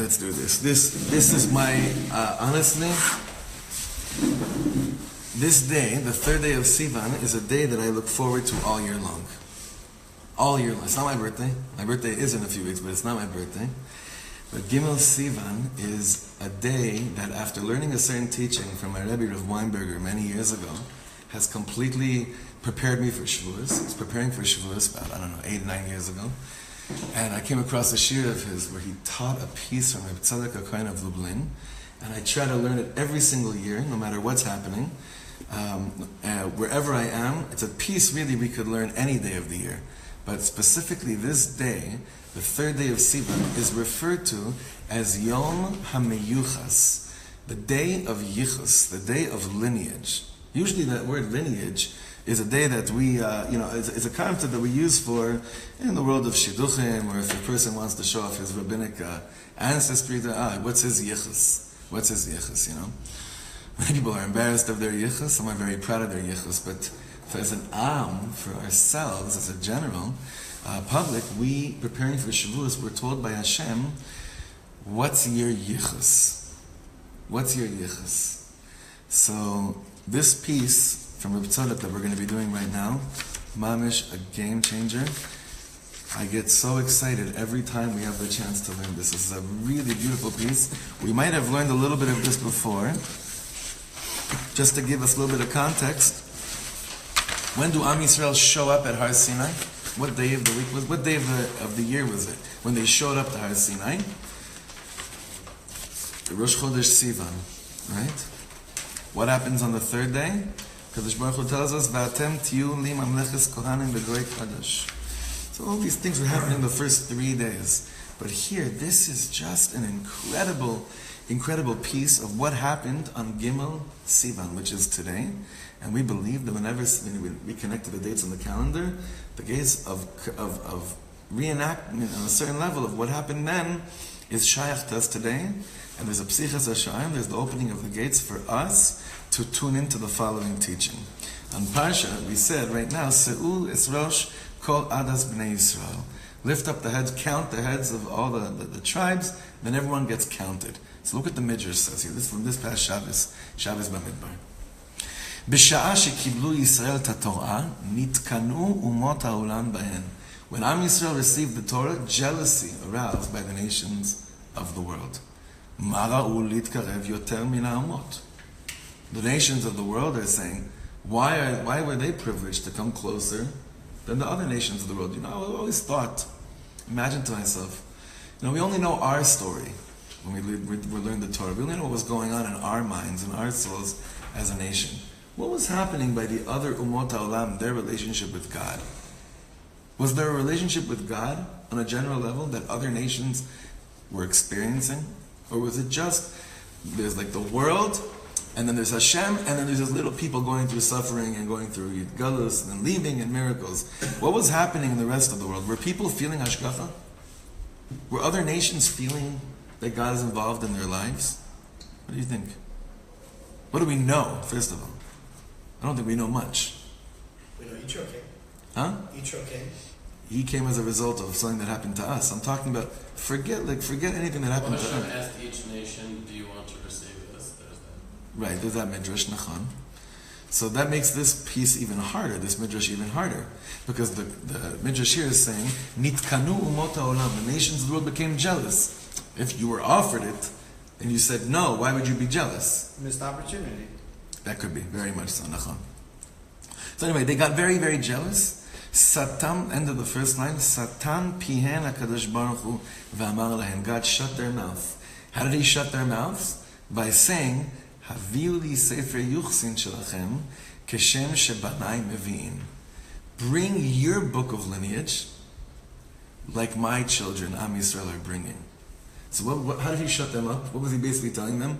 let's do this. This is my, honestly, this day, the third day of Sivan, is a day that I look forward to all year long. All year long. It's not my birthday. My birthday is in a few weeks, but it's not my birthday. But Gimel Sivan is a day that, after learning a certain teaching from my Rebbe Rav Weinberger many years ago, has completely prepared me for Shavuot. It's preparing for Shavuot about, 8, 9 years ago. And I came across a shir of his where he taught a piece from Reb Tzadok HaKohen of Lublin. And I try to learn it every single year, no matter what's happening. Wherever I am, it's a piece really we could learn any day of the year. But specifically this day, the third day of Sivan, is referred to as Yom HaMeyuchas, the day of Yichus, the day of lineage. Usually that word lineage is a day that we, it's a concept that we use for in the world of Shidduchim, or if a person wants to show off his rabbinic ancestry, what's his Yichus? What's his Yichus, Many people are embarrassed of their Yichus, some are very proud of their Yichus, but as an Am, for ourselves, as a general public, we, preparing for Shavuos, we're told by Hashem, what's your Yichus? What's your Yichus? So, this piece from Reb Tzadok that we're going to be doing right now, Mamish, a game changer. I get so excited every time we have the chance to learn this. This is a really beautiful piece. We might have learned a little bit of this before. Just to give us a little bit of context, when do Am Yisrael show up at Har Sinai? What day of the week was? What day of the year was it when they showed up to Har Sinai? The Rosh Chodesh Sivan, right? What happens on the third day? Kadosh Baruch Hu tells us, "V'atem tiyu li mamleches kohanim b'goy kadosh." So all these things were happening the first 3 days, but here, this is just an incredible piece of what happened on Gimel Sivan, which is today. And we believe that whenever we connect to the dates on the calendar, the gates of reenactment on a certain level of what happened then is shayach to us today. And there's a psichas hashayim, there's the opening of the gates for us to tune into the following teaching. On Parsha, we said right now, Se'ul Esrosh Kol Adas Bnei Yisrael. Lift up the heads, count the heads of all the tribes, then everyone gets counted. So look what the Midrash says here. This is from this past Shabbos Bamidbar. B'sha'a shekiblu Yisrael ta'Torah, nitkanu umot ha'olam bahen. When Am Yisrael received the Torah, jealousy aroused by the nations of the world. Mara'u litkarev yoter min ha'amot. The nations of the world are saying, why were they privileged to come closer than the other nations of the world? I always thought, imagine to myself, we only know our story when we learned the Torah. We only know what was going on in our minds and our souls as a nation. What was happening by the other Umot HaOlam, their relationship with God? Was there a relationship with God on a general level that other nations were experiencing? Or was it just, there's like the world, and then there's Hashem, and then there's just little people going through suffering and going through galus and then leaving and miracles? What was happening in the rest of the world? Were people feeling hashgacha? Were other nations feeling that God is involved in their lives? What do you think? What do we know, first of all? I don't think we know much. We know Yitro came. Huh? Yitro came. He came as a result of something that happened to us. I'm talking about, forget anything that happened to us. Hashem asked each nation, do you want to receive this? Right, there's that Midrash, Nachon. So that makes this piece even harder, this Midrash even harder. Because the Midrash here is saying, Nitkanu umot ha'olam, the nations of the world became jealous. If you were offered it, and you said no, why would you be jealous? Missed opportunity. That could be, very much so, Nachon. So anyway, they got very, very jealous. Satan, end of the first line, Satan pihen HaKadosh Baruch Hu v'amar lahem. God shut their mouth. How did he shut their mouths? By saying, Haviu li sefer yuchsin shelachem keshem shebanai mevi'in. Bring your book of lineage like my children, Am Yisrael, are bringing. So how did he shut them up? What was he basically telling them?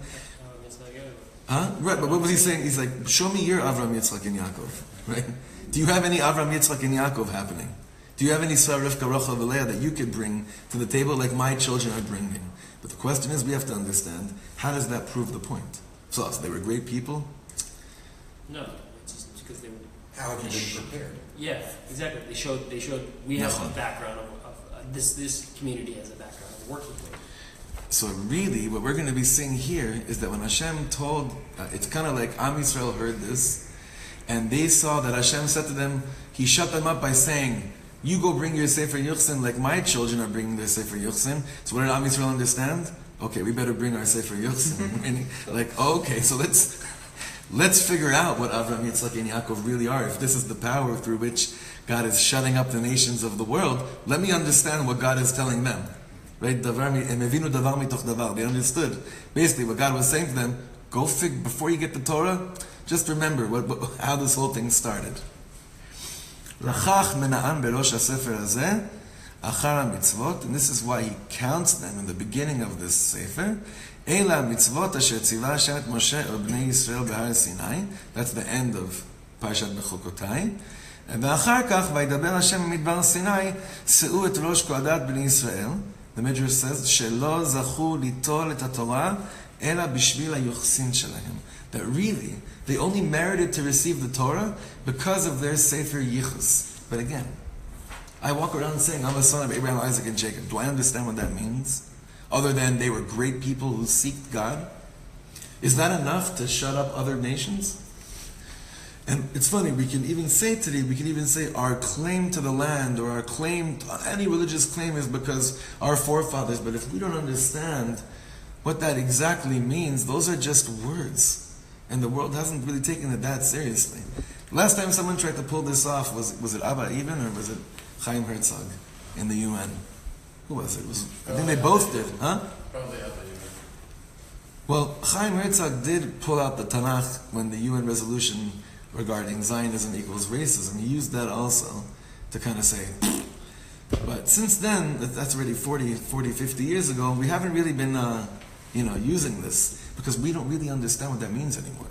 Huh? Right, but what was he saying? He's like, show me your Avram, Yitzchak, and Yaakov. Right? Do you have any Avram, Yitzchak, and Yaakov happening? Do you have any Sarah, Rivka, Rachel, and Leah that you could bring to the table like my children are bringing? But the question is, we have to understand, how does that prove the point? So they were great people? No, it's just because they were... How have you been prepared? Yeah, exactly. They showed we have a background of this community has a background of working with. So really, what we're going to be seeing here is that when Hashem told, it's kind of like Am Yisrael heard this, and they saw that Hashem said to them, He shut them up by saying, you go bring your Sefer Yuchsin like my children are bringing their Sefer Yuchsin. So what did Am Yisrael understand? Okay, we better bring our Sefer Yuchsin. Meaning, like, okay, so let's figure out what Avraham, Yitzchak, and Yaakov really are. If this is the power through which God is shutting up the nations of the world, let me understand what God is telling them. Right? They understood basically what God was saying to them. Go before you get the Torah, just remember how this whole thing started. And this is why he counts them in the beginning of this Sefer. That's the end of Parashat Bechukotai. And the Midrash says, that really, they only merited to receive the Torah because of their Sefer Yichus. But again, I walk around saying, I'm a son of Abraham, Isaac, and Jacob. Do I understand what that means? Other than they were great people who seeked God? Is that enough to shut up other nations? And it's funny, we can even say our claim to the land or our claim, any religious claim is because our forefathers, but if we don't understand what that exactly means, those are just words. And the world hasn't really taken it that seriously. Last time someone tried to pull this off, was it Abba Even or was it Chaim Herzog in the UN? Who was it? I think they both did, huh? Probably Abba Even. Well, Chaim Herzog did pull out the Tanakh when the UN resolution regarding Zionism equals racism. He used that also to kind of say, but since then, that's already 40, 50 years ago, we haven't really been using this because we don't really understand what that means anymore.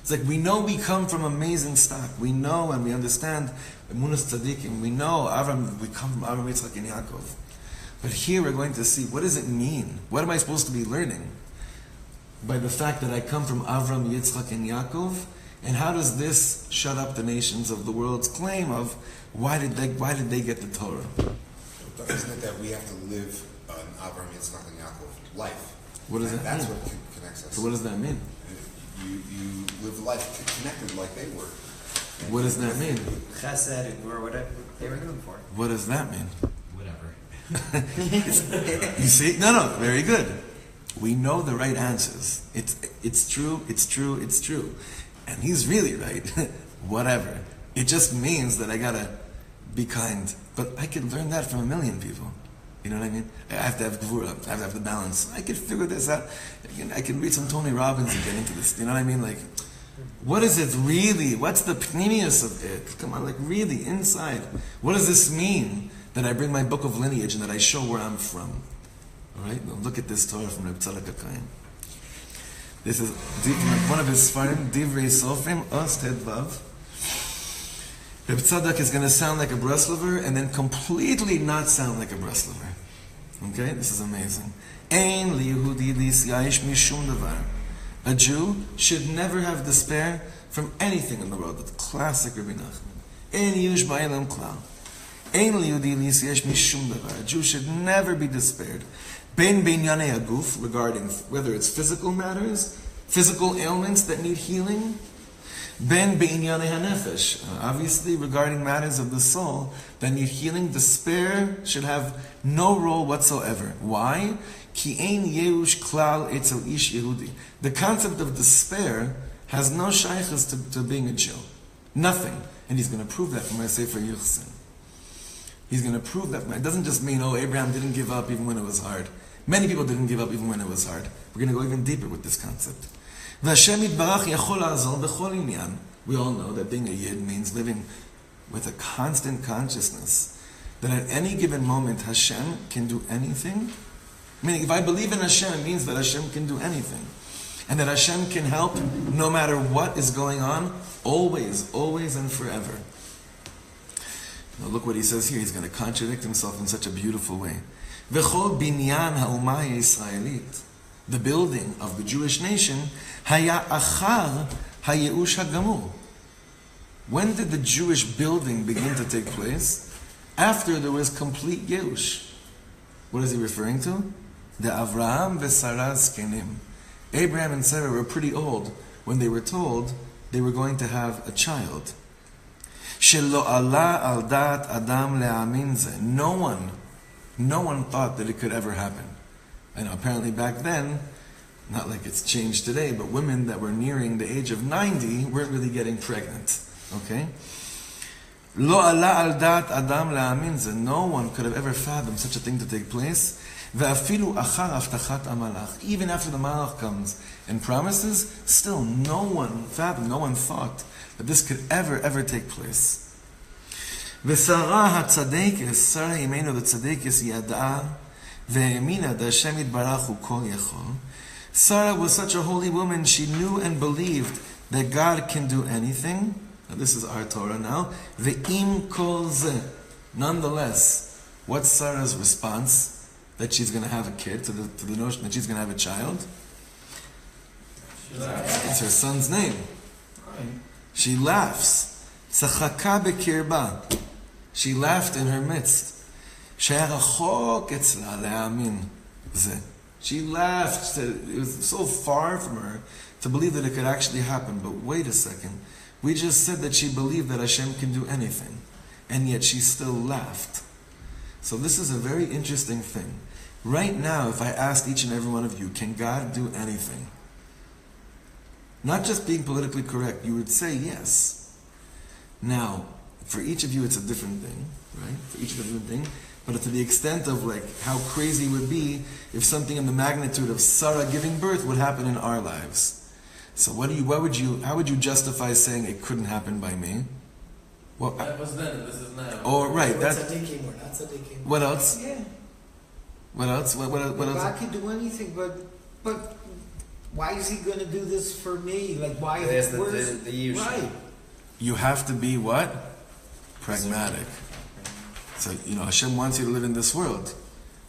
It's like we know we come from amazing stock. We know and we understand Emunas Tzadikim. We know we come from Avraham, Yitzchak, and Yaakov. But here we're going to see, what does it mean? What am I supposed to be learning by the fact that I come from Avraham, Yitzchak, and Yaakov? And how does this shut up the nations of the world's claim of why did they get the Torah? But isn't it that we have to live an Avraham, Yitzchak, and Yaakov life? What does that mean? That's what connects us. So what does that mean? You live life connected like they were. What does that mean? Chesed and or whatever they were known for. What does that mean? Whatever. You see? No, very good. We know the right answers. It's true. And he's really right. Whatever. It just means that I gotta be kind. But I could learn that from a million people. You know what I mean? I have to have gvura. I have to have the balance. I could figure this out. I can read some Tony Robbins and get into this. You know what I mean? Like, what is it really? What's the pnimius of it? Come on, like really, inside. What does this mean that I bring my book of lineage and that I show where I'm from? All right? Now look at this Torah from Reb Tzadok HaKohen. This is one of his Sfarim, Divrei Sofrim, Os Ted Vav. Reb Tzadok is going to sound like a Breslover and then completely not sound like a Breslover. Okay? This is amazing. Ein liyehudi lisyayish mishum davar. A Jew should never have despair from anything in the world. That's classic Rabbi Nachman. Ein yush ba'elam klal. Ein liyehudi lisyayish mishum davar. A Jew should never be despaired. Ben beinyanei aguf, regarding whether it's physical matters, physical ailments that need healing. Ben beinyanei hanefesh, obviously regarding matters of the soul that need healing, despair should have no role whatsoever. Why? Ki ein yerush klal etzel ish Yehudi. The concept of despair has no shaykhs to being a Jew. Nothing. And he's going to prove that from my Sefer Yuchsin. He's going to prove that. It doesn't just mean, Abraham didn't give up even when it was hard. Many people didn't give up even when it was hard. We're going to go even deeper with this concept. We all know that being a Yid means living with a constant consciousness that at any given moment Hashem can do anything. Meaning, if I believe in Hashem, it means that Hashem can do anything. And that Hashem can help no matter what is going on, always, always and forever. Now look what he says here. He's going to contradict himself in such a beautiful way. V'chol binyan ha'umah Yisraelit. The building of the Jewish nation, haya achar hayeush hagamur. When did the Jewish building begin to take place? After there was complete Yeush. What is he referring to? The Avraham v'Sarah zkenim. Abraham and Sarah were pretty old when they were told they were going to have a child. Shelo ala al dat adam le'amin ze. No one thought that it could ever happen. And apparently back then, not like it's changed today, but women that were nearing the age of 90 weren't really getting pregnant. Okay? Lo ala al dat adam le'amin ze. No one could have ever fathomed such a thing to take place. Ve'afilu achar aftachat amalach. Even after the malach comes and promises, still no one fathomed, no one thought that this could ever take place. Ve'sarah hatzadekes, Sarah imenu the tzadekes yada'a ve'emina da Hashem yitbarach hu kol yachol. Sarah was such a holy woman, she knew and believed that God can do anything. Now this is our Torah now. Ve'im kol zeh. Nonetheless, what's Sarah's response? That she's going to have a kid, to the notion that she's going to have a child? It's her son's name. She laughs. Tzachaka bekirba. She laughed in her midst. Sheyar rachok etzla le'amin zeh. She laughed. It was so far from her to believe that it could actually happen. But wait a second. We just said that she believed that Hashem can do anything. And yet she still laughed. So this is a very interesting thing. Right now, if I asked each and every one of you, can God do anything? Not just being politically correct, you would say yes. Now, for each of you it's a different thing, right? For each of you a different thing. But to the extent of like how crazy it would be if something in the magnitude of Sarah giving birth would happen in our lives. So how would you justify saying it couldn't happen by me? Well, that was then, and this is now. Oh, right. We're tzaddikim, we're not tzaddikim. What else? Yeah. What else? What else? God can do anything, but why is He going to do this for me? Like, why? There's the usual. Right. You have to be what? Pragmatic. So, Hashem wants you to live in this world.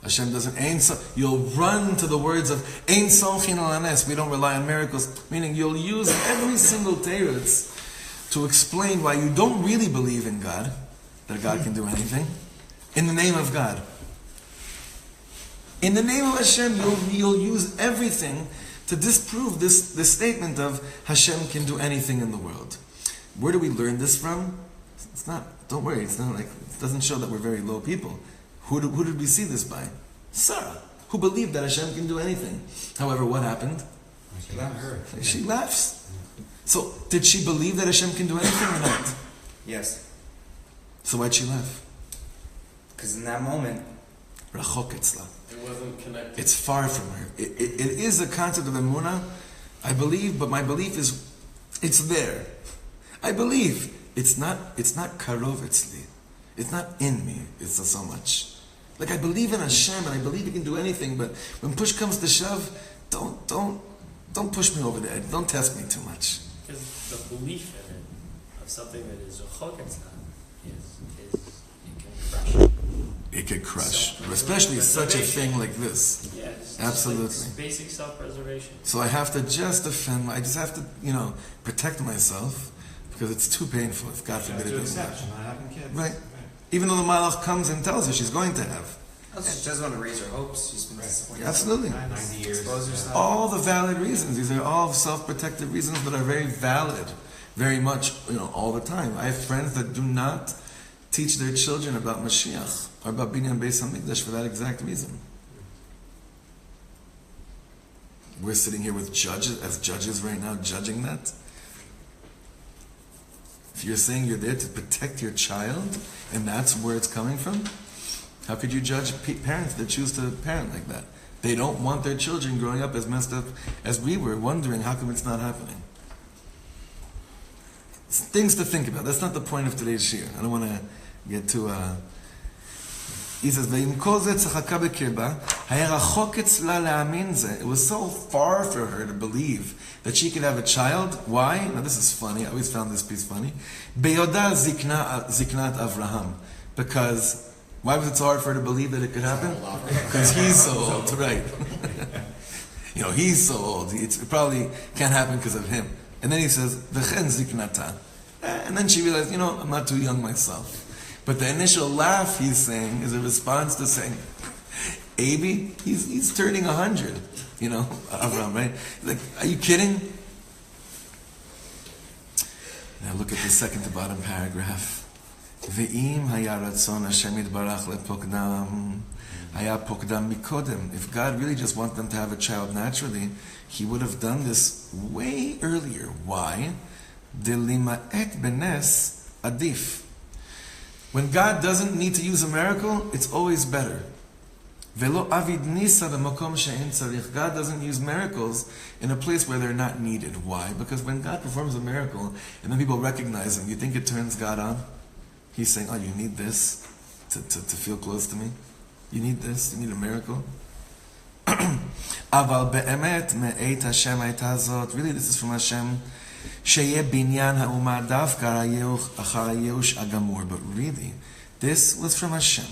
Hashem doesn't, you'll run to the words of, Ein solchin al hanes, we don't rely on miracles, meaning you'll use every single teretz to explain why you don't really believe in God, that God can do anything, in the name of God. In the name of Hashem, you'll use everything to disprove this statement of Hashem can do anything in the world. Where do we learn this from? It's not, don't worry, it's not like, it doesn't show that we're very low people. Who did we see this by? Sarah, who believed that Hashem can do anything. However, what happened? She laughs. So, did she believe that Hashem can do anything or not? Yes. So why'd she laugh? Because in that moment, Rachok etzla. It wasn't connected. It's far from her. It is a concept of emunah, I believe, but my belief is, it's there. I believe. It's not karov etzli. It's not in me. It's not so much. Like I believe in Hashem and I believe He can do anything, but when push comes to shove, don't push me over the edge. Don't test me too much. Because the belief in it, of something that is a choketzah, It could crush. Especially such a thing like this. Yeah, it's Absolutely. Just like basic self-preservation. So I have to just defend, I just have to, protect myself because it's too painful if God forbid it doesn't happen. Not having kids. Right. Even though the Malach comes and tells her she's going to have. she doesn't want to raise her hopes. She's been disappointed. Absolutely. 90 years. Expose herself. All the valid reasons. These are all self-protective reasons that are very valid. Very much, all the time. I have friends that do not teach their children about Mashiach or about Binyan Beis HaMikdash for that exact reason. We're sitting here with judges right now, judging that. If you're saying you're there to protect your child, and that's where it's coming from, how could you judge parents that choose to parent like that? They don't want their children growing up as messed up as we were, wondering how come it's not happening. It's things to think about. That's not the point of today's shir. I don't want to get too... He says, it was so far for her to believe that she could have a child. Why? Now this is funny. I always found this piece funny. Because, why was it so hard for her to believe that it could happen? Because he's so old, right? He's so old. It probably can't happen because of him. And then he says, V'chen ziknata. And then she realized, I'm not too young myself. But the initial laugh he's saying is a response to saying, Avi, he's turning 100. You know, Avram, right? Like, are you kidding? Now look at the second to bottom paragraph. Ve'im haya ratzon Hashem yitbarach lepokdam haya pokdam mikodem. If God really just wanted them to have a child naturally, He would have done this way earlier. Why? Delima'et benes adif. When God doesn't need to use a miracle, it's always better. Velo avid nisa b'makom she'en tzarich. God doesn't use miracles in a place where they're not needed. Why? Because when God performs a miracle and then people recognize Him, you think it turns God on? He's saying, oh, you need this to feel close to me? You need this? You need a miracle? Aval be'emet me'et Hashem hayta zot. Really, this is from Hashem. Sheyeh binyan ha'umah davka achar hayeush agamur. But really, this was from Hashem.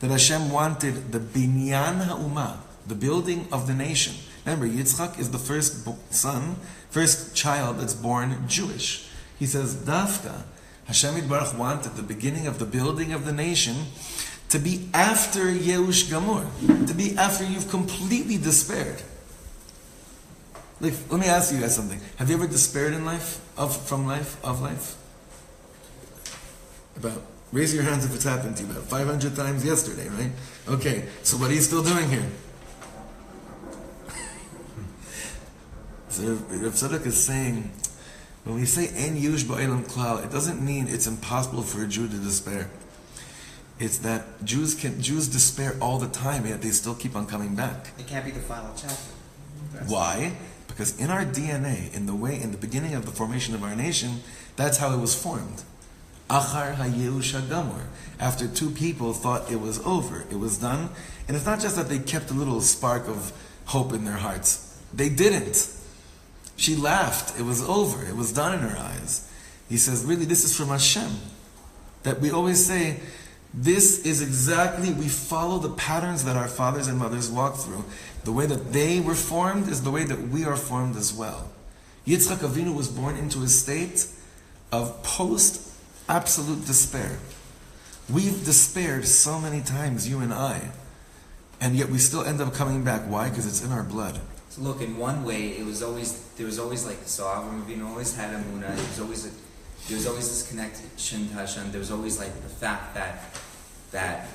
That Hashem wanted the binyan ha'umah, the building of the nation. Remember, Yitzchak is the first son, first child that's born Jewish. He says, Dafka, Hashem Yitbarach wanted the beginning of the building of the nation to be after Yeush Gamur, to be after you've completely despaired. Like, let me ask you guys something. Have you ever despaired in life, of life? Raise your hands if it's happened to you about 500 times yesterday, right? Okay, so what are you still doing here? So Rav Tzadok is saying, when we say En Yush Ba'elam Klal, it doesn't mean it's impossible for a Jew to despair. It's that Jews despair all the time, yet they still keep on coming back. It can't be the final chapter. Why? Because in our DNA, in the beginning of the formation of our nation, that's how it was formed. Achar hayeush hagamur. After two people thought it was over, it was done. And it's not just that they kept a little spark of hope in their hearts. They didn't. She laughed. It was over. It was done in her eyes. He says, really, this is from Hashem. That we always say, this is exactly, we follow the patterns that our fathers and mothers walked through. The way that they were formed is the way that we are formed as well. Yitzchak Avinu was born into a state of post-absolute despair. We've despaired so many times, you and I, and yet we still end up coming back. Why? Because it's in our blood. So look, in one way, there was always like, so Avram Avinu always had Emunah. There was always this connection to Hashem. There was always like the fact that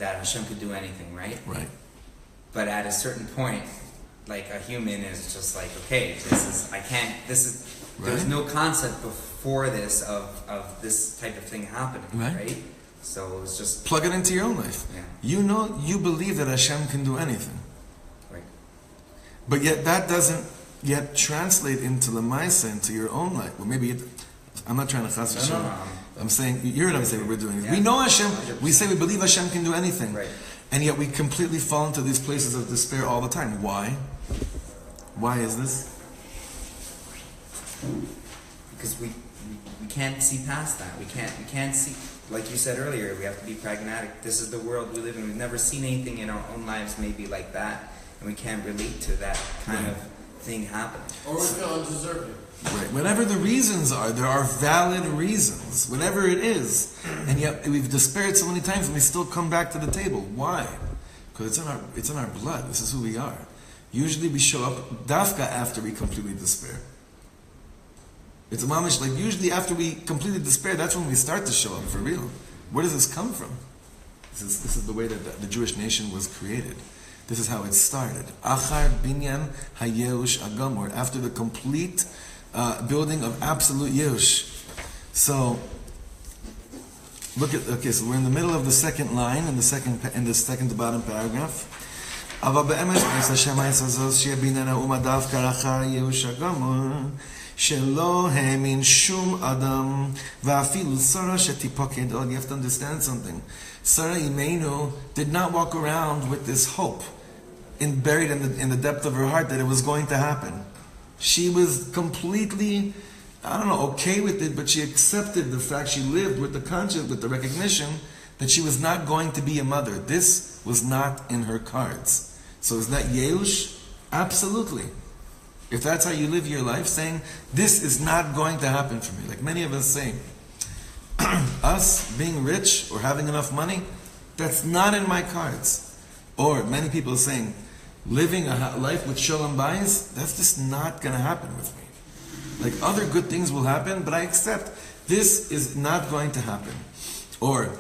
Hashem could do anything, right? Right. But at a certain point, like a human is just like, okay, there's no concept before this of this type of thing happening, right? So it's just plug it into your own life. Yeah. You believe that Hashem can do anything. Right. But yet that doesn't yet translate into the Maisa, into your own life. Well, maybe I'm not trying to chas Hashem. No. I'm saying, you're not saying what we're doing. Yeah. We know Hashem, 100%. we say we believe Hashem can do anything. Right. And yet we completely fall into these places of despair all the time. Why? Why is this? Because we can't see past that. We can't see, like you said earlier, we have to be pragmatic. This is the world we live in. We've never seen anything in our own lives maybe like that, and we can't relate to that kind of thing happening. Or we feel undeserving. Right. Whatever the reasons are, there are valid reasons. Whatever it is. And yet we've despaired so many times and we still come back to the table. Why? Because it's in our blood. This is who we are. Usually we show up dafka after we completely despair. It's a mamish, like usually after we completely despair, that's when we start to show up for real. Where does this come from? This is the way that the Jewish nation was created. This is how it started. Achar binyan hayeush agamor. After the complete building of absolute Yush. So look at, so we're in the middle of the second line in the second to bottom paragraph. אבל באמת השם היסזוז שיביננה ומדף כרחר ייאוש הגמור שלא האמין שום אדם ואפילו שרה שתיפקד עוד. You have to understand something. Sarah Imenu did not walk around with this hope buried in the depth of her heart that it was going to happen. She was completely, okay with it, but she accepted the fact, she lived with the conscience, with the recognition that she was not going to be a mother. This was not in her cards. So is that Yeush? Absolutely. If that's how you live your life, saying, this is not going to happen for me. Like many of us say, us being rich or having enough money, that's not in my cards. Or many people are saying, living a life with shalom bayis, that's just not going to happen with me. Like other good things will happen, but I accept this is not going to happen. Or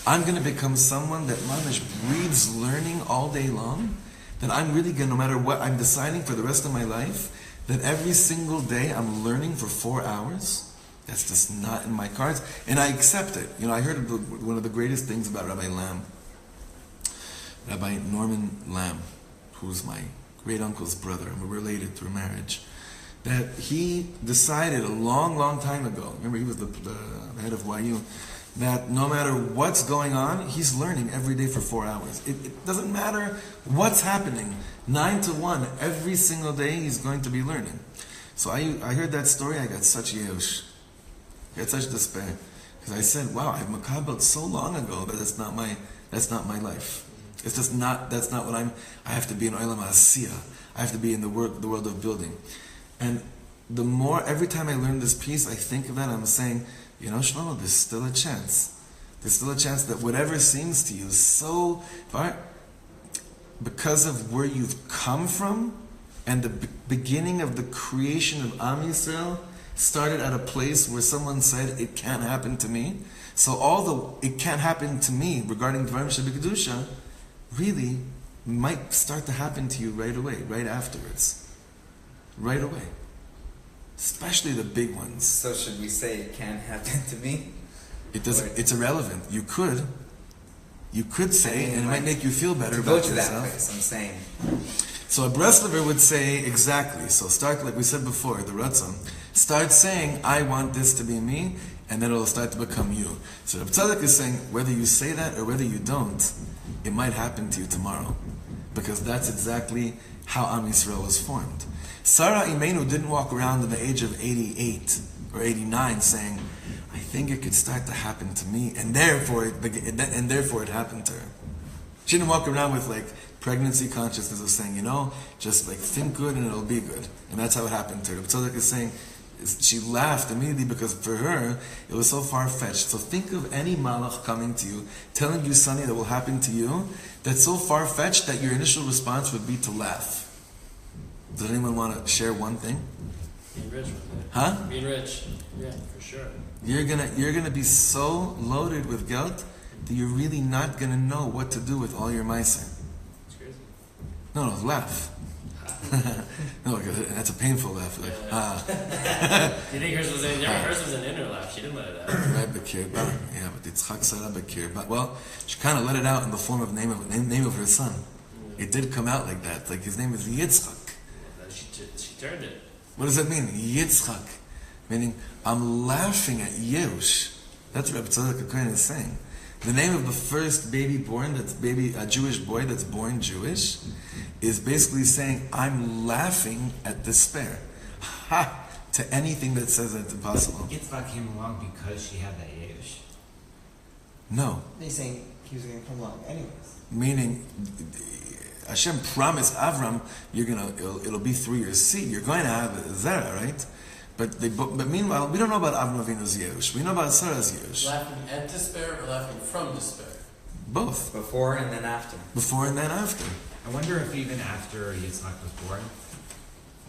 I'm going to become someone that mamish breathes learning all day long, that I'm really going to, no matter what I'm deciding for the rest of my life, that every single day I'm learning for 4 hours. That's just not in my cards. And I accept it. I heard one of the greatest things about Rabbi Norman Lamb, who's my great uncle's brother, and we're related through marriage, that he decided a long, long time ago, remember he was the head of YU, that no matter what's going on, he's learning every day for 4 hours. It doesn't matter what's happening. 9 to 1, every single day he's going to be learning. So I heard that story, I got such yeush. I got such despair. Because I said, wow, I've makabelt so long ago that that's not my life. It's just not, that's not what I have to be in Olam Asiyah. I have to be in the world of building. And the more, every time I learn this piece, I think of that, I'm saying, Shlomo, there's still a chance. There's still a chance that whatever seems to you so far, because of where you've come from, and the beginning of the creation of Am Yisrael started at a place where someone said, it can't happen to me. So although it can't happen to me regarding Dvarim Shebekadusha, really might start to happen to you right away, right afterwards. Right away. Especially the big ones. So should we say it can't happen to me? It doesn't. It's irrelevant. You could say, and it might make you feel better to about go to yourself. that place, I'm saying. So a Breslover would say exactly. So start, like we said before, the Ratzon. Start saying, I want this to be me, and then it'll start to become you. So Reb Tzadok is saying, whether you say that or whether you don't, it might happen to you tomorrow. Because that's exactly how Am Yisrael was formed. Sarah Imenu didn't walk around in the age of 88 or 89 saying, I think it could start to happen to me, and therefore it happened to her. She didn't walk around with like pregnancy consciousness of saying, just like think good and it'll be good. And that's how it happened to her. But Tzadok is saying, she laughed immediately because for her, it was so far-fetched. So think of any malach coming to you, telling you something that will happen to you, that's so far-fetched that your initial response would be to laugh. Does anyone want to share one thing? Being rich. Huh? Being rich. Yeah, for sure. You're gonna be so loaded with guilt that you're really not gonna know what to do with all your meiser. It's crazy. No, laugh. No, that's a painful laugh. Like, Do you think hers was an inner laugh? She didn't let it out. Right, Bekirba. Yeah, but Yitzchak Sarah Bekirba. Well, she kind of let it out in the form of name of her son. It did come out like that. Like his name is Yitzchak. She turned it. What does that mean? Yitzchak. Meaning, I'm laughing at Yerush. That's what Rabbi Tzadok HaKohen is saying. The name of the first baby born, a Jewish boy that's born Jewish, is basically saying, I'm laughing at despair. Ha! To anything that says that it's impossible. Yitzchak came along because she had that Yerush. No. He's saying he was going to come along anyways. Meaning, Hashem promised Avram, it'll be through your seed. You're going to have a Zerah, right? But meanwhile, we don't know about Avram Avinu's Yerush. We know about Sarah's Yerush. Laughing at despair or laughing from despair? Both. Before and then after. Before and then after. I wonder if even after Yitzhak was born,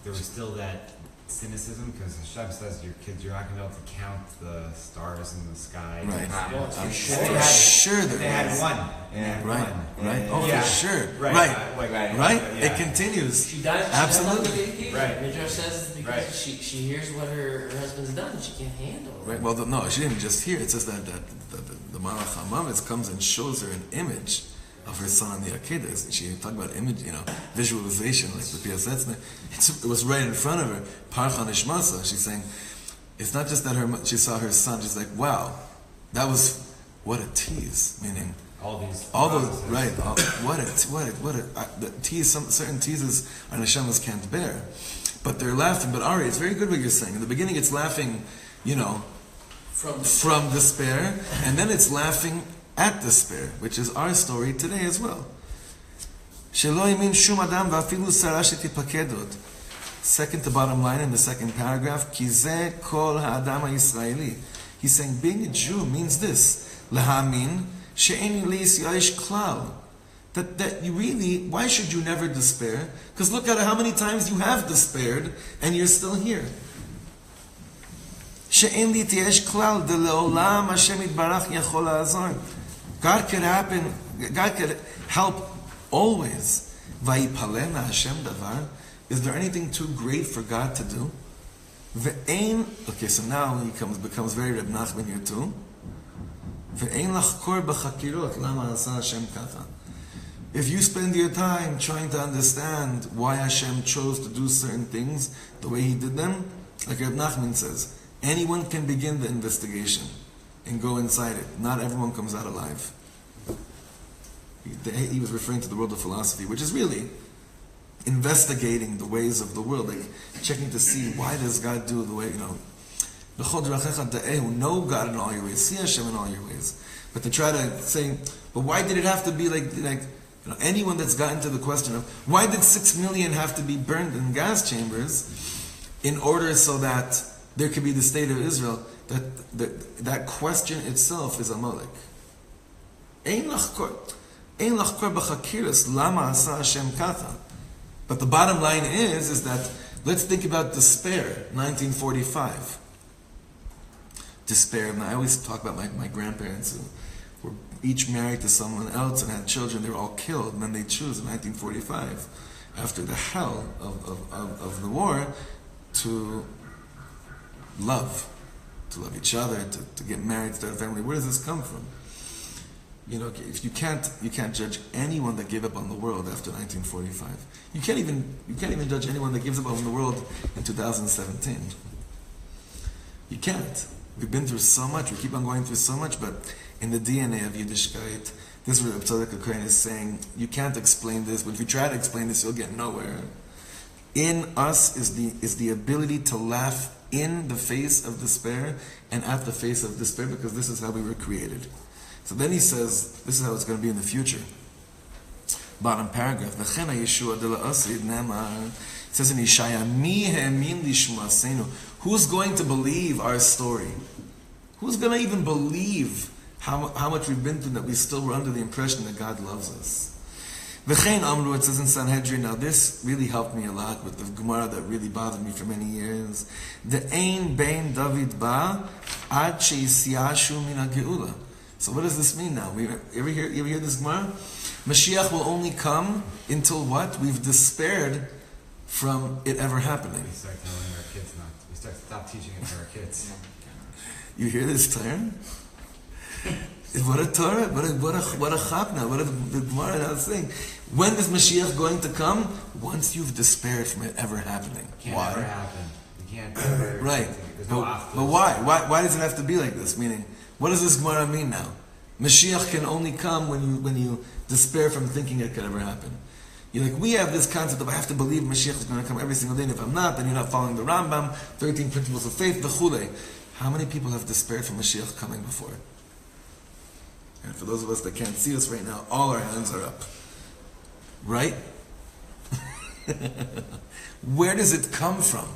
there was still that cynicism, because Hashem says you're not going to be able to count the stars in the sky. Right. I'm For sure there They had was. one. Yeah. Right. Yeah. Oh, Yeah. for sure. Right. Right. Yeah. It continues. She died. Absolutely. On the vacation. Right. Midrash says because Right. she hears what her husband's done and she can't handle it. Right. Well, no, she didn't just hear. It says that the Malach HaMavet comes and shows her an image of her son on the Akedah. She talked about image, visualization, like the Piasetzner. It was right in front of her. Parcha Nishmasa. She's saying, it's not just that she saw her son. She's like, wow, that was what a tease. Meaning, All those right? What a the tease. Certain teases our neshamas can't bear, but they're laughing. But Ari, it's very good what you're saying. In the beginning, it's laughing, from despair, and then it's laughing at despair, which is our story today as well. Second to bottom line in the second paragraph, Kizeh kol ha'adam ha'Yisraeli. He's saying being a Jew means this: Lahamin she'eni li'Yisrael klal. that you really, why should you never despair? Because look at how many times you have despaired and you're still here. God could help always. Is there anything too great for God to do? Okay, so now he becomes very Reb Nachman here too. If you spend your time trying to understand why Hashem chose to do certain things the way He did them, like Reb Nachman says, anyone can begin the investigation and go inside it. Not everyone comes out alive. He was referring to the world of philosophy, which is really investigating the ways of the world, like checking to see why does God do the way, know God in all your ways, see Hashem in all your ways. But to try to say, but why did it have to be like anyone that's gotten to the question of why did 6 million have to be burned in gas chambers in order so that there could be the state of Israel, that question itself is a molek. But the bottom line is that let's think about despair, 1945. Despair. I always talk about my grandparents who were each married to someone else and had children. They were all killed, and then they choose in 1945, after the hell of the war, to love each other, to get married, start a family. Where does this come from? If you can't judge anyone that gave up on the world after 1945. You can't even judge anyone that gives up on the world in 2017. You can't. We've been through so much. We keep on going through so much, but in the DNA of Yiddishkeit, this is what Tzaddik HaKohen is saying. You can't explain this, but if you try to explain this, you'll get nowhere. In us is the ability to laugh in the face of despair and at the face of despair, because this is how we were created. So then he says, this is how it's going to be in the future. Bottom paragraph. It says in Yeshaya, who's going to believe our story? Who's going to even believe how much we've been through, that we still were under the impression that God loves us? V'chein amru, it says in Sanhedrin. Now this really helped me a lot with the Gemara that really bothered me for many years. The ein bein David ba ad sheyisyashu min ha'geula. So what does this mean now? You ever hear this Gemara? Mashiach will only come until what? We've despaired from it ever happening. We start telling our kids not. We stop teaching it to our kids. You hear this term? What a Torah! What a chapna! What a Gemara now saying. When is Mashiach going to come? Once you've despaired from it ever happening. Can't Why? ever happen. You can't ever. Right. There's no But why? Why does it have to be like this? Meaning, what does this Gemara mean now? Mashiach can only come when you despair from thinking it could ever happen. We have this concept of I have to believe Mashiach is going to come every single day, and if I'm not, then you're not following the Rambam, 13 principles of faith, the Chule. How many people have despaired from Mashiach coming before? And for those of us that can't see us right now, all our hands are up. Right? Where does it come from?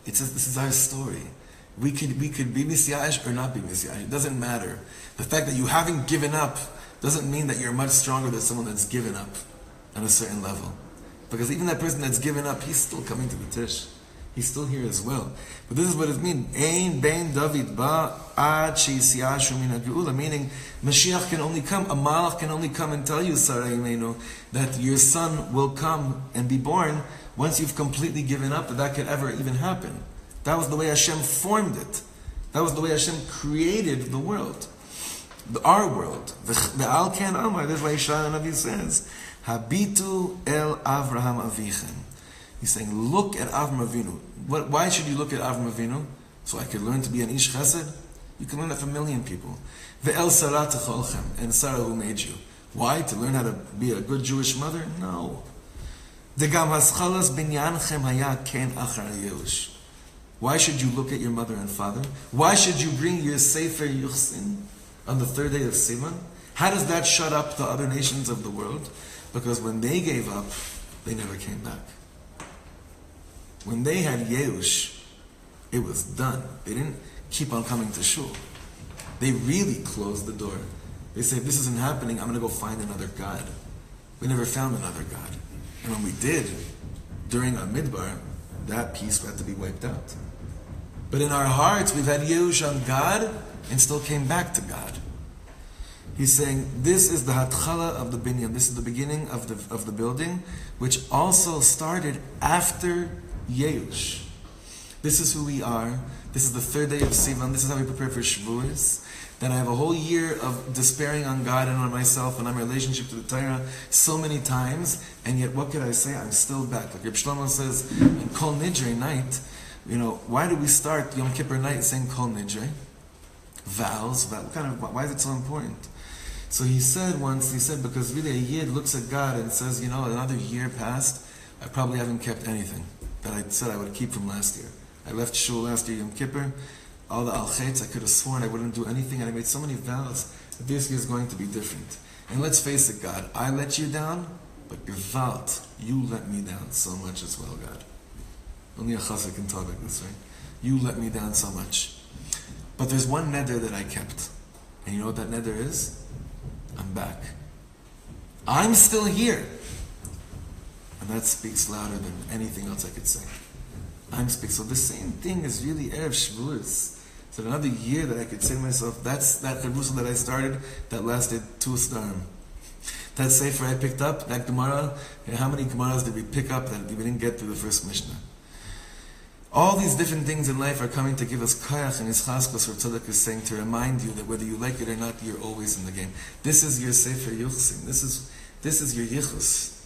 It says this is our story. We could be Messiahish or not be Messiahish. It doesn't matter. The fact that you haven't given up doesn't mean that you're much stronger than someone that's given up on a certain level. Because even that person that's given up, he's still coming to the Tish. He's still here as well. But this is what it means. Ein bein David ba ad sheyisyashu min ha'geula. Meaning, Mashiach can only come, a Malach can only come and tell you, Sarah Imenu, that your son will come and be born once you've completely given up that could ever even happen. That was the way Hashem formed it. That was the way Hashem created the world. Our world. The Al Ken Amar, that's why Yeshaya Navi says, Habitu el Avraham Avichem. He's saying, look at Avram Avinu. Why should you look at Avram Avinu? So I could learn to be an Ish Chesed? You can learn that from a million people. Ve'el Sarah Techolchem, and Sarah who made you. Why? To learn how to be a good Jewish mother? No. Degam haschalas binyanchem haya ken achar Yehush. Why should you look at your mother and father? Why should you bring your Sefer Yuchsin on the 3rd day of Sivan? How does that shut up the other nations of the world? Because when they gave up, they never came back. When they had Yehush, it was done. They didn't keep on coming to shul. They really closed the door. They say, if this isn't happening, I'm going to go find another God. We never found another God. And when we did, during our midbar, that piece had to be wiped out. But in our hearts, we've had Yehush on God and still came back to God. He's saying, this is the Hatchala of the Binyan. This is the beginning of the building, which also started after Yehush. This is who we are. This is the third day of Sivan. This is how we prepare for Shavuot. Then I have a whole year of despairing on God and on myself and on my relationship to the Torah so many times, and yet what could I say? I'm still back. Like Reb Shlomo says in Kol Nidre night, why do we start Yom Kippur night saying Kol Nidre? Vows. Why is it so important? So he said because really a Yid looks at God and says, another year passed, I probably haven't kept anything that I said I would keep from last year. I left shul last year Yom Kippur. All the al-chetz, I could have sworn I wouldn't do anything, and I made so many vows that this year is going to be different. And let's face it, God, I let you down, but gewalt, you let me down so much as well, God. Only a chassid can talk like this, right? You let me down so much. But there's one neder that I kept. And you know what that neder is? I'm back. I'm still here. And that speaks louder than anything else I could say. So the same thing is really Erev Shavuos. So another year that I could say to myself, that's that Jerusalem that I started, that lasted 2 starim. That Sefer I picked up, that Gemara, how many Gemaras did we pick up that we didn't get through the first Mishnah? All these different things in life are coming to give us koyach, and Yitzchaskos or Tzedek is saying to remind you that whether you like it or not, you're always in the game. This is your Sefer Yuchsin. This is your Yichus.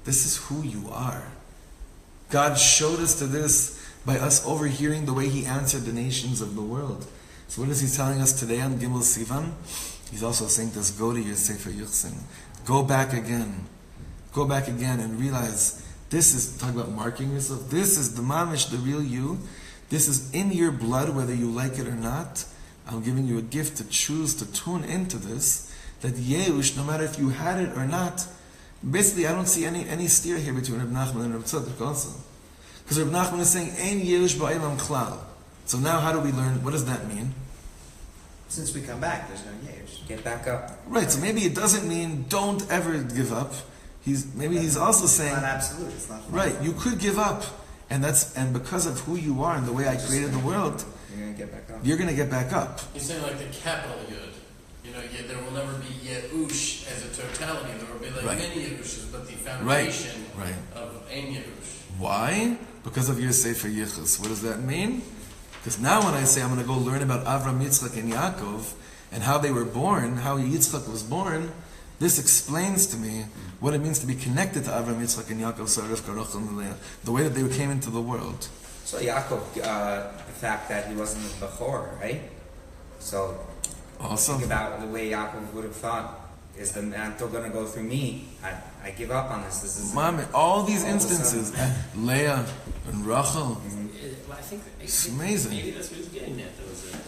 This is who you are. God showed us to this by us overhearing the way He answered the nations of the world. So what is He telling us today on Gimel Sivan? He's also saying to us, go to your Sefer Yuchsin. Go back again. Go back again and realize this is, talk about marking yourself, this is the mamish, the real you. This is in your blood, whether you like it or not. I'm giving you a gift to choose to tune into this. That Yehush, no matter if you had it or not, basically I don't see any steer here between Reb Nachman and Reb Tzadok also. Because Reb Nachman is saying, Ein Yehush ba'elam klal. So now how do we learn, what does that mean? Since we come back, there's no Yehush. Get back up. Right, so maybe it doesn't mean don't ever give up. He's also saying, it's not absolute, it's not right, you could give up, and because of who you are and the way I created the world, you're gonna get back up. You're gonna get back up. He's saying like the capital Yud. There will never be Yehush as a totality. There will be like many Yehushes, but the foundation of Ein Yehush. Why? Because of your Sefer Yichus. What does that mean? Because now when I say I'm going to go learn about Avram, Yitzchak, and Yaakov, and how they were born, how Yitzchak was born, this explains to me what it means to be connected to Avram, Yitzchak, and Yaakov, Sarah, Rivka, Rachel, and Leah, the way that they came into the world. So Yaakov, the fact that he wasn't the Bechor, right? So awesome. Think about the way Yaakov would have thought, is the mantle going to go through me? I give up on this. This is all these instances, Leah and Rachel. I think it's amazing. Maybe that's what he's getting at, though. Is that,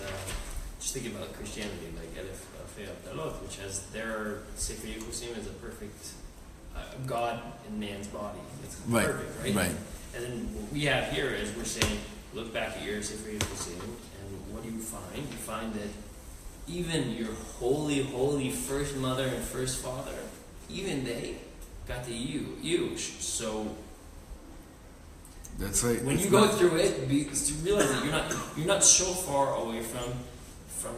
just thinking about Christianity, like Elif Abdalot, which has their Sefer Yehusim as a perfect God in man's body. It's perfect, right? Right. And then what we have here is we're saying, look back at your Sefer Yehusim, and what do you find? You find that even your holy first mother and first father, even they got to you. So that's right. When you go through it, to realize that you're not so far away from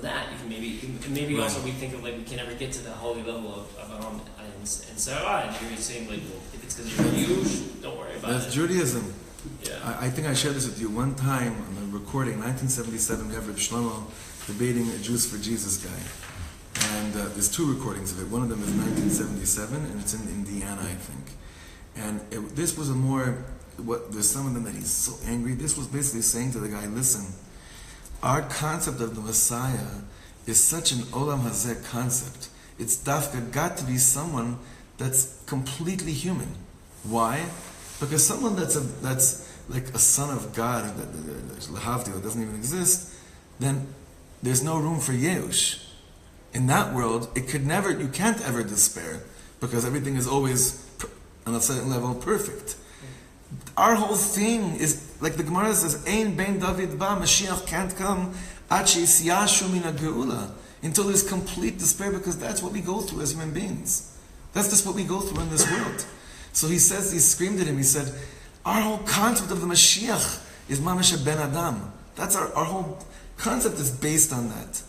that. You can maybe also we think of like we can never get to the holy level of and Sarah, and you're saying like, well, if it's because you're Jewish, don't worry about it. That's Judaism. Yeah. I think I shared this with you one time on the recording, 1977. We have Reb Shlomo debating a Jews for Jesus guy, and there's 2 recordings of it. One of them is 1977, and it's in Indiana, I think. And this was there's some of them that he's so angry. This was basically saying to the guy, listen, our concept of the Messiah is such an Olam Hazeh concept. It's dafka got to be someone that's completely human. Why? Because someone that's like a son of God, that doesn't even exist, then there's no room for Yehush. In that world, you can't ever despair, because everything is always, on a certain level, perfect. Our whole thing is, like the Gemara says, Ein ben David ba, Mashiach can't come, ad she'yashu min ha'geula. until there's complete despair, because that's what we go through as human beings. That's just what we go through in this world. So he says, he screamed at him, he said, our whole concept of the Mashiach is Mamash Ben Adam. That's our whole concept is based on that.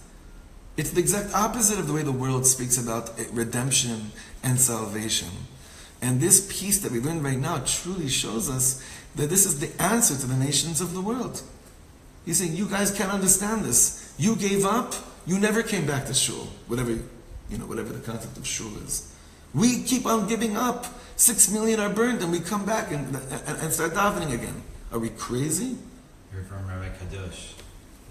It's the exact opposite of the way the world speaks about redemption and salvation. And this peace that we learned right now truly shows us that this is the answer to the nations of the world. He's saying, you guys can't understand this. You gave up, you never came back to shul. Whatever the concept of shul is. We keep on giving up. 6 million are burned, and we come back and start davening again. Are we crazy? You're from Rabbi Kadosh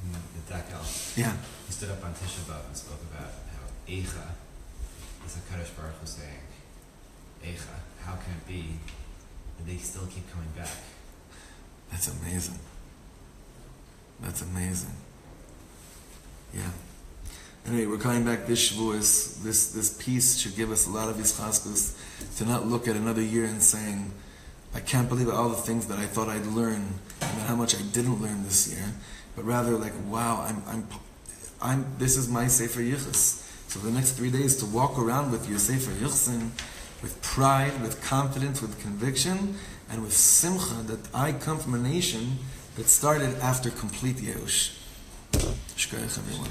in the Dakel. Yeah. He stood up on Tisha B'Av and spoke about how Eicha is a Kadosh Baruch Hu saying, Eicha, how can it be that they still keep coming back? That's amazing. That's amazing. Yeah. Anyway, we're coming back this Shavuos. This peace should give us a lot of ischaskus to not look at another year and saying, I can't believe all the things that I thought I'd learn and how much I didn't learn this year, but rather like, wow, this is my Sefer Yichus. So the next 3 days to walk around with your Sefer Yichsin, with pride, with confidence, with conviction, and with simcha that I come from a nation that started after complete Yerush. Shkoyach everyone.